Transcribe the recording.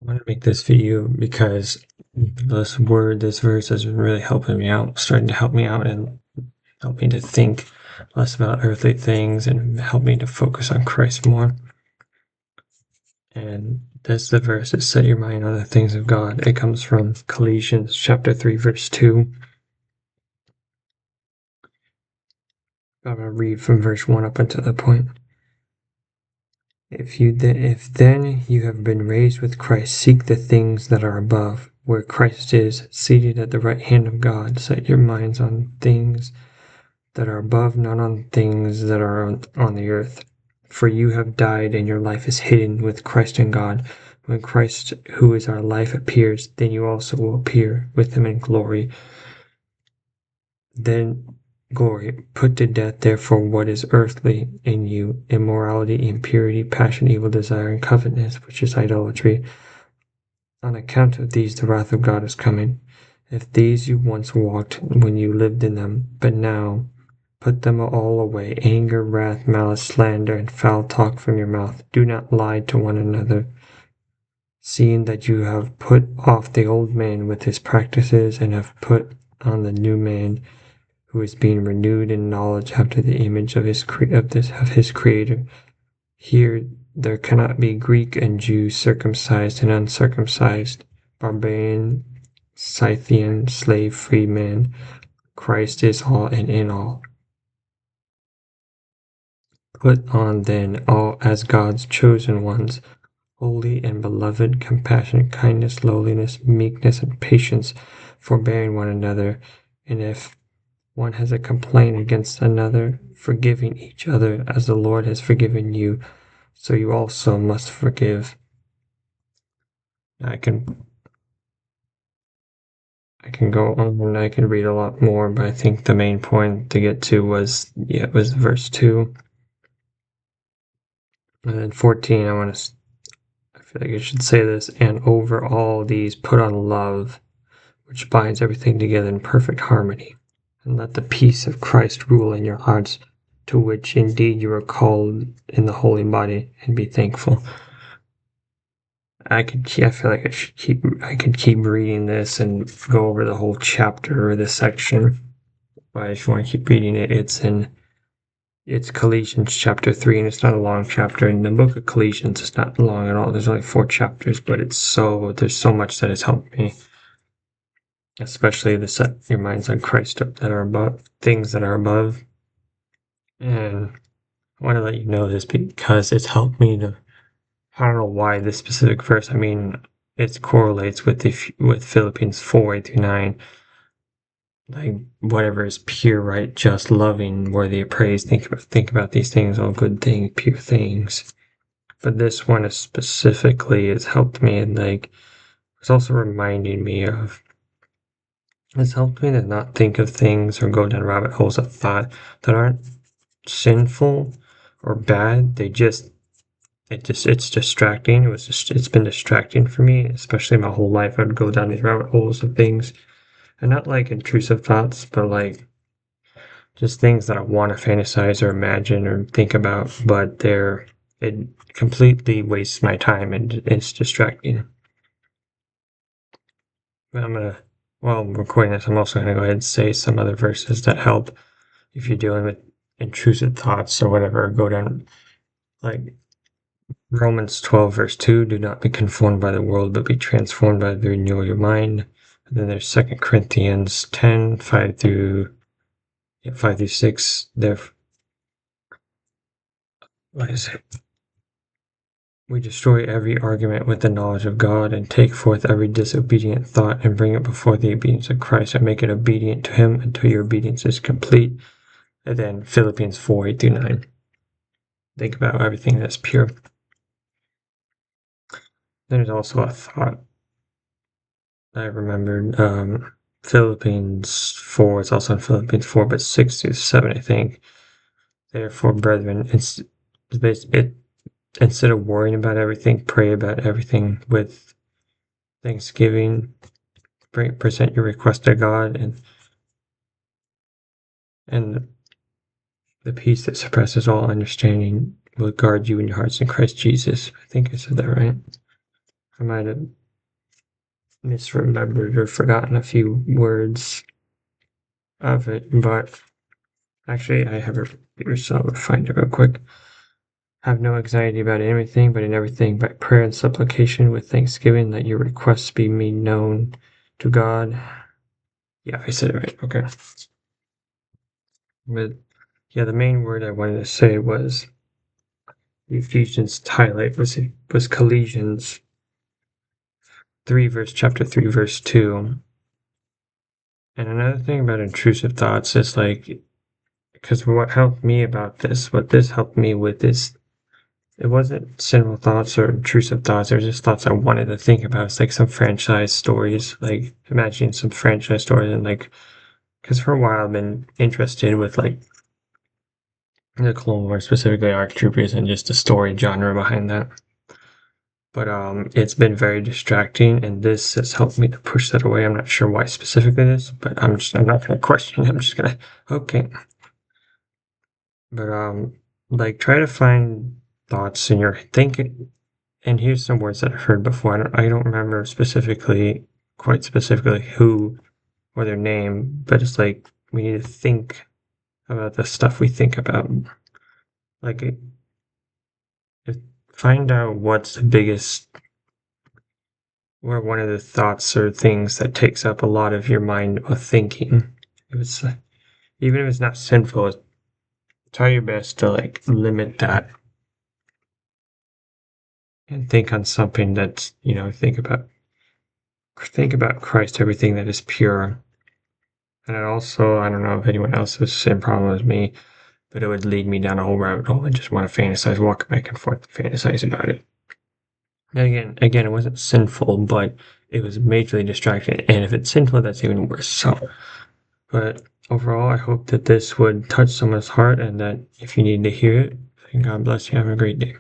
want to make this video because this verse has been really helping me out, starting to help me out and help me to think less about earthly things and help me to focus on Christ more. And that's the verse that set your mind on the things of God. It comes from Colossians chapter 3, verse 2. I'm going to read from verse 1 up until that point. If then you have been raised with Christ, seek the things that are above, where Christ is, seated at the right hand of God. Set your minds on things that are above, not on things that are on the earth. For you have died, and your life is hidden with Christ in God. When Christ, who is our life, appears, then you also will appear with him in glory. Then glory. Put to death, therefore, what is earthly in you: immorality, impurity, passion, evil desire, and covetousness, which is idolatry. On account of these, the wrath of God is coming. If these you once walked when you lived in them, but now put them all away: anger, wrath, malice, slander, and foul talk from your mouth. Do not lie to one another, seeing that you have put off the old man with his practices, and have put on the new man, who is being renewed in knowledge after the image of his Creator. Here there cannot be Greek and Jew, circumcised and uncircumcised, barbarian, Scythian, slave, free man. Christ is all and in all. Put on then all as God's chosen ones, holy and beloved, compassion, kindness, lowliness, meekness, and patience, forbearing one another, and if one has a complaint against another, forgiving each other as the Lord has forgiven you, so you also must forgive. I can go on and I can read a lot more, but I think the main point to get to was verse 2. And then 14, I feel like I should say this: and over all these put on love, which binds everything together in perfect harmony. And let the peace of Christ rule in your hearts, to which indeed you are called in the holy body, and be thankful. I feel like I could keep reading this and go over the whole chapter or this section. But if you want to keep reading it, it's Colossians chapter 3, and it's not a long chapter. In the book of Colossians, it's not long at all. There's only 4 chapters, but there's so much that has helped me. Especially to set your minds on Christ that are above, things that are above. And I want to let you know this because it's helped me to, I don't know why this specific verse, it correlates with Philippians 4:8-9. Like, whatever is pure, right, just, loving, worthy of praise, think about these things, all good things, pure things. But this one specifically has helped me, and it's also reminding me of, it's helped me to not think of things or go down rabbit holes of thought that aren't sinful or bad. It's distracting. It's been distracting for me, especially my whole life. I'd go down these rabbit holes of things, and not like intrusive thoughts, but like just things that I want to fantasize or imagine or think about, but it completely wastes my time and it's distracting. But while I'm recording this, I'm also going to go ahead and say some other verses that help if you're dealing with intrusive thoughts or whatever. Go down, like Romans 12, verse 2, do not be conformed by the world, but be transformed by the renewal of your mind. And then there's 2 Corinthians 10, 5 through 6. What is it? We destroy every argument with the knowledge of God, and take forth every disobedient thought, and bring it before the obedience of Christ, and make it obedient to him until your obedience is complete. And then Philippians 4:8-9. Think about everything that's pure. There's also a thought I remembered. Philippians 4, it's also in Philippians 4, but 6-7, I think. Therefore, brethren, instead of worrying about everything, pray about everything with thanksgiving. Present your request to God, and the peace that surpasses all understanding will guard you in your hearts in Christ Jesus. I think I said that right. I might have misremembered or forgotten a few words of it, but actually I have it here, so I'll find it real quick. Have no anxiety about anything, but in everything by prayer and supplication with thanksgiving, let your requests be made known to God. Yeah, I said it right. Okay. But yeah, the main word I wanted to say was the Ephesians highlight was Colossians chapter 3, verse 2. And another thing about intrusive thoughts is like, because what helped me about this, what this helped me with is, it wasn't sinful thoughts or intrusive thoughts, they're just thoughts I wanted to think about. It's like some franchise stories, like imagining some franchise stories, and like, because for a while I've been interested with like the Clone Wars, specifically ARC Troopers, and just the story genre behind that. But it's been very distracting, and this has helped me to push that away. I'm not sure why specifically this, but I'm not gonna question it. I'm just gonna, okay. But like, try to find thoughts in your thinking. And here's some words that I've heard before. I don't remember quite specifically who or their name, but it's like we need to think about the stuff we think about. Like, find out what's the biggest, or one of the thoughts or things that takes up a lot of your mind of thinking. If it's, even if it's not sinful, try your best to like limit that and think on something that's, think about Christ, everything that is pure. And it also, I don't know if anyone else has the same problem as me, but it would lead me down a whole rabbit hole and just want to fantasize, walk back and forth, fantasize about it. And again, it wasn't sinful, but it was majorly distracting. And if it's sinful, that's even worse. So, but overall, I hope that this would touch someone's heart, and that if you need to hear it, God bless you. Have a great day.